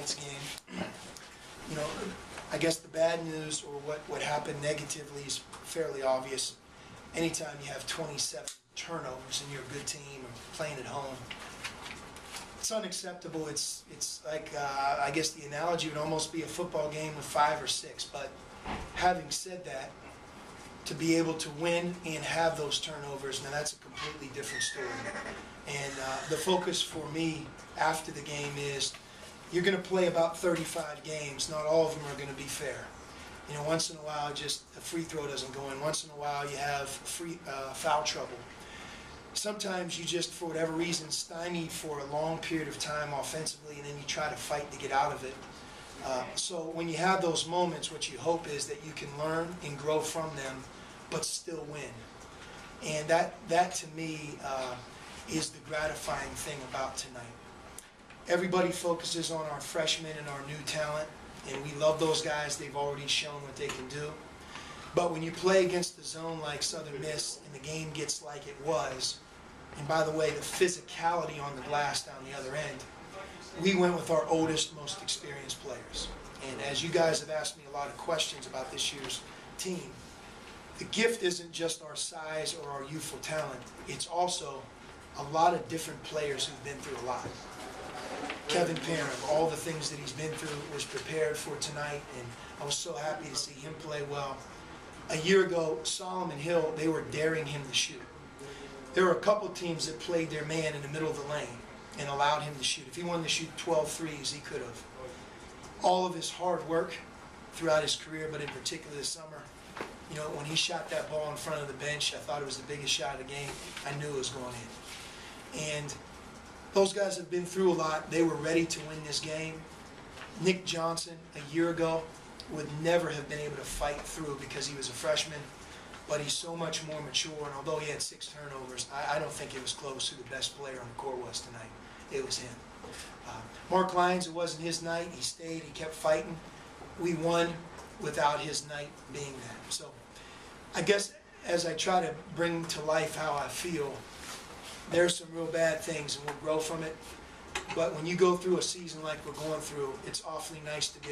tonight's game. You know, I guess the bad news, or what happened negatively, is fairly obvious. Anytime you have 27 turnovers and you're a good team or playing at home, it's unacceptable. It's like, I guess the analogy would almost be a football game with 5 or 6. But having said that, to be able to win and have those turnovers, now that's a completely different story. And the focus for me after the game is, you're going to play about 35 games. Not all of them are going to be fair. You know, once in a while, just a free throw doesn't go in. Once in a while, you have foul trouble. Sometimes you just, for whatever reason, stymied for a long period of time offensively, and then you try to fight to get out of it. So when you have those moments, what you hope is that you can learn and grow from them, but still win. And that to me is the gratifying thing about tonight. Everybody focuses on our freshmen and our new talent, and we love those guys. They've already shown what they can do. But when you play against a zone like Southern Miss and the game gets like it was, and by the way, the physicality on the glass down the other end, we went with our oldest, most experienced players. And as you guys have asked me a lot of questions about this year's team, the gift isn't just our size or our youthful talent. It's also a lot of different players who've been through a lot. Kevin Parham, all the things that he's been through, was prepared for tonight, and I was so happy to see him play well. A year ago, Solomon Hill, they were daring him to shoot. There were a couple teams that played their man in the middle of the lane and allowed him to shoot. If he wanted to shoot 12 threes, he could have. All of his hard work throughout his career, but in particular this summer, you know, when he shot that ball in front of the bench, I thought it was the biggest shot of the game. I knew it was going in. And those guys have been through a lot. They were ready to win this game. Nick Johnson, a year ago, would never have been able to fight through because he was a freshman, but he's so much more mature, and although he had 6 turnovers, I don't think it was close who the best player on the court was tonight. It was him. Mark Lyons, it wasn't his night. He stayed, he kept fighting. We won without his night being that. So I guess as I try to bring to life how I feel, there's some real bad things and we'll grow from it. But when you go through a season like we're going through, it's awfully nice to be